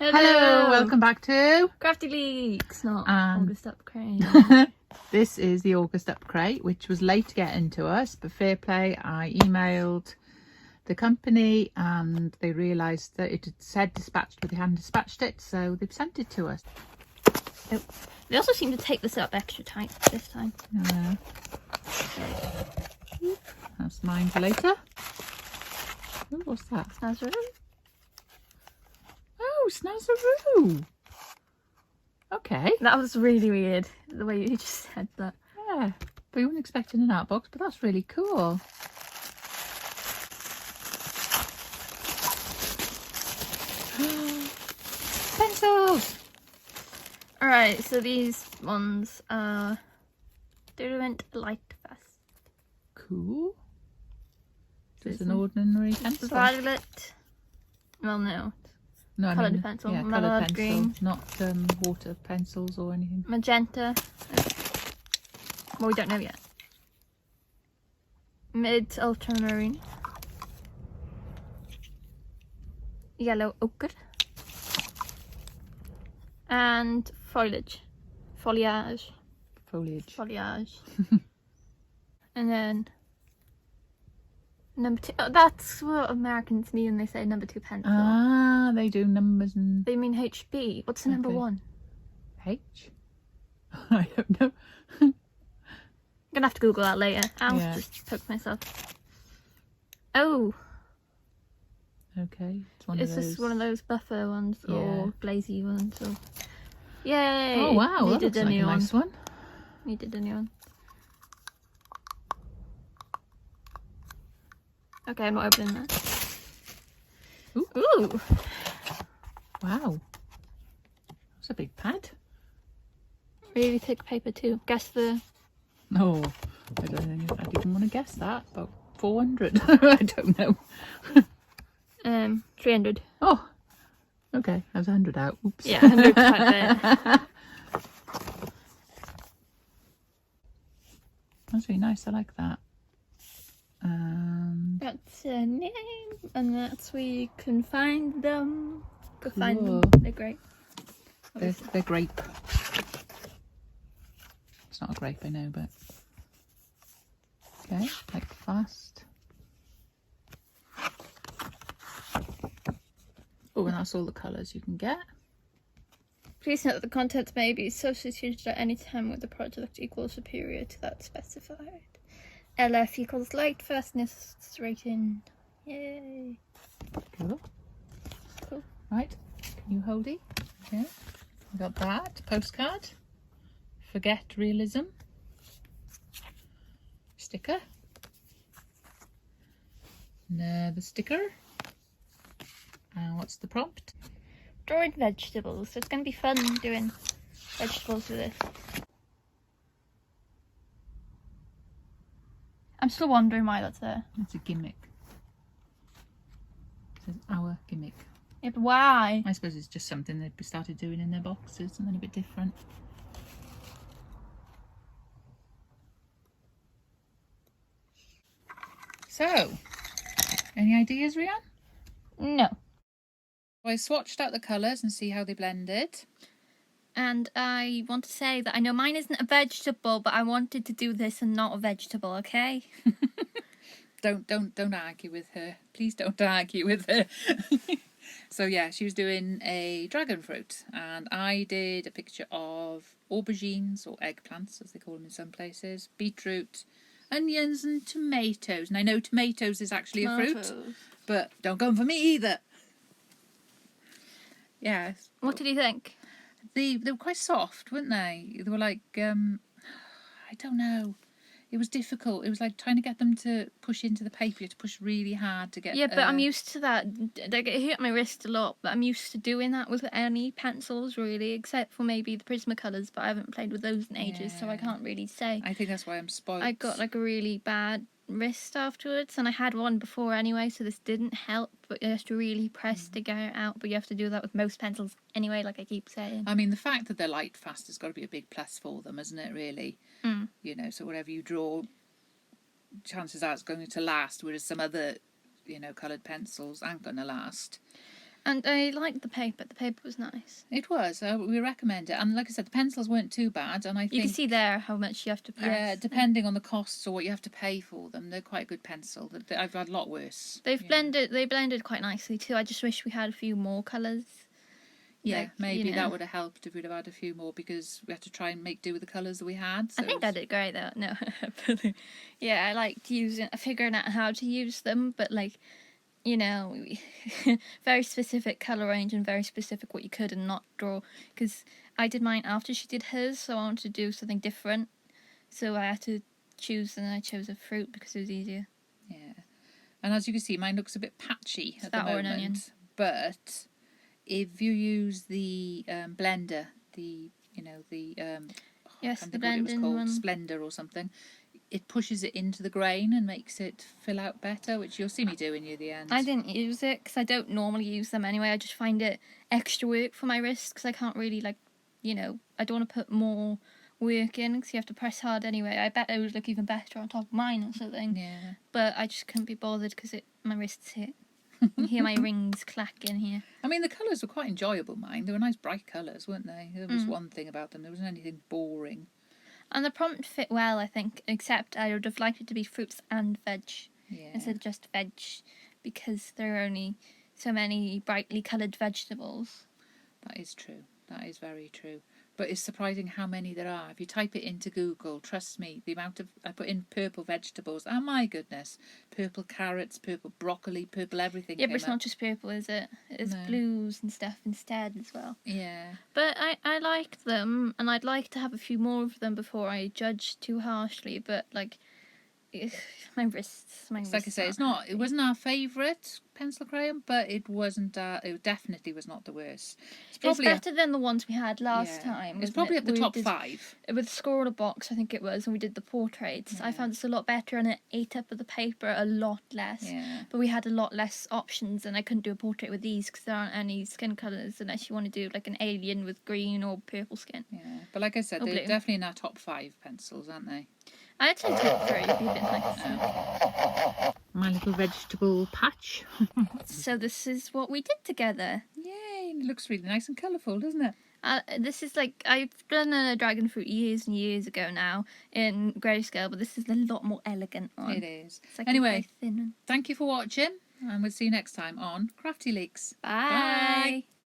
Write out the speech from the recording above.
Hello, welcome back to Crafty Leaks, not August Up Crate. This is the August Up Crate, which was late getting to us, but fair play, I emailed the company and they realised that it had said dispatched, but they hadn't dispatched it, so they've sent it to us. Oh. They also seem to take this up extra tight this time. That's mine for later. Ooh, what's that? Snazaroo. Oh, Snazaroo! Okay. That was really weird, the way you just said that. Yeah, we weren't expecting an art box, but that's really cool. Pencils! Alright, so these ones are Durant Light Fast. Cool. Just an ordinary pencil. Violet. Well, no. No, coloured pencil. Yeah, Mallard coloured green. Not water pencils or anything. Magenta. Well, we don't know yet. Mid ultramarine. Yellow ochre. And foliage. Foliage. And then number 2. Oh, that's what Americans mean when they say number 2 pencil. Ah, they do numbers and... They mean HB. What's the number 1? H? I don't know. I'm gonna have to Google that later. I'll just poke myself. Oh. Okay. Is this one of those buffer ones or glazy ones? Or... Yay! Oh wow, that looks like a nice one. Needed a new one. Okay, I'm not opening that. Ooh. Ooh! Wow. That's a big pad. Really thick paper too. Guess the... No, I don't think I'd even want to guess that. About 400. I don't know. 300. Oh, okay. I was 100 out. Oops. Yeah, 100 quite bit. That's really nice. I like that. That's a name, and that's where you can find them. Go find them. They're great. They're grape. It's not a grape, I know, but okay, like fast. Oh, and that's all the colours you can get. Please note that the contents may be substituted at any time with the product equal or superior to that specified. LF equals light fastness rating. Yay. Cool. Cool. Right, can you hold it? Okay. We got that postcard. Forget realism. Sticker. Another sticker. And what's the prompt? Drawing vegetables. So it's going to be fun doing vegetables with this. I'm still wondering why that's there. It's a gimmick. It says our gimmick. Yeah, but why? I suppose it's just something they've started doing in their boxes, something a bit different. So, any ideas, Rianne? No. I swatched out the colours and see how they blended. And I want to say that I know mine isn't a vegetable, but I wanted to do this and not a vegetable, okay? Don't argue with her. Please don't argue with her. So yeah, she was doing a dragon fruit, and I did a picture of aubergines or eggplants, as they call them in some places, beetroot, onions and tomatoes. And I know tomatoes is actually a fruit, but don't go for me either. Yeah. What did you think? They were quite soft, weren't they? They were like, I don't know. It was difficult. It was like trying to get them to push into the paper. You have to push really hard to get... Yeah, but I'm used to that. Like, it hurt my wrist a lot, but I'm used to doing that with any pencils, really, except for maybe the Prismacolors, but I haven't played with those in ages, so I can't really say. I think that's why I'm spoiled. I got like a really bad wrist afterwards, and I had one before anyway, so this didn't help, but you have to really press to get it out, but you have to do that with most pencils anyway, like I keep saying. I mean, the fact that they're light fast has got to be a big plus for them, isn't it, really? You know, so whatever you draw, chances are it's going to last, whereas some other, you know, coloured pencils aren't going to last. And I liked the paper. The paper was nice. It was. We recommend it. And like I said, the pencils weren't too bad. And I think You can see there how much you have to press. yeah, depending on the costs or what you have to pay for them, they're quite a good pencil. I've had a lot worse. They've blended. They blended quite nicely too. I just wish we had a few more colours. Yeah, Like, maybe that would have helped if we'd have had a few more, because we had to try and make do with the colours that we had. So I think I did great though. No, yeah, I liked figuring out how to use them, but like, very specific colour range and very specific what you could and not draw. Because I did mine after she did hers, so I wanted to do something different. So I had to choose, and I chose a fruit because it was easier. Yeah, and as you can see, mine looks a bit patchy at the that or an moment. onion. But if you use the blender, Yes, I can't the think what it was blending called, one. Splendor or something, it pushes it into the grain and makes it fill out better, which you'll see me doing near the end. I didn't use it because I don't normally use them anyway. I just find it extra work for my wrists because I can't really I don't want to put more work in because you have to press hard anyway. I bet it would look even better on top of mine or something. Yeah. But I just couldn't be bothered because my wrists hit. You hear my rings clack in here. I mean, the colours were quite enjoyable, mine. They were nice bright colours, weren't they? There was one thing about them. There wasn't anything boring. And the prompt fit well, I think, except I would have liked it to be fruits and veg instead of just veg, because there are only so many brightly coloured vegetables. That is true. That is very true. But it's surprising how many there are. If you type it into Google, trust me, the amount of... I put in purple vegetables. Oh, my goodness. Purple carrots, purple broccoli, purple everything. Yeah, but it's not just purple, is it? It's blues and stuff instead as well. Yeah. But I liked them, and I'd like to have a few more of them before I judge too harshly, but, my wrists. Like I say, it wasn't our favourite pencil crayon, but it wasn't. It definitely was not the worst. It's better than the ones we had last time. It's probably at the top 5. With Score a Box, I think it was, and we did the portraits. I found this a lot better, and it ate up of the paper a lot less. Yeah. But we had a lot less options, and I couldn't do a portrait with these because there aren't any skin colours unless you want to do like an alien with green or purple skin. Yeah, but like I said, they're definitely in our top 5 pencils, aren't they? I'd say top 3 would be a bit nicer. My little vegetable patch. So this is what we did together. Yay! It looks really nice and colourful, doesn't it? This is I've done a dragon fruit years and years ago now in grayscale, but this is a lot more elegant one. It is. It's anyway, thin one. Thank you for watching, and we'll see you next time on Crafty Leaks. Bye. Bye.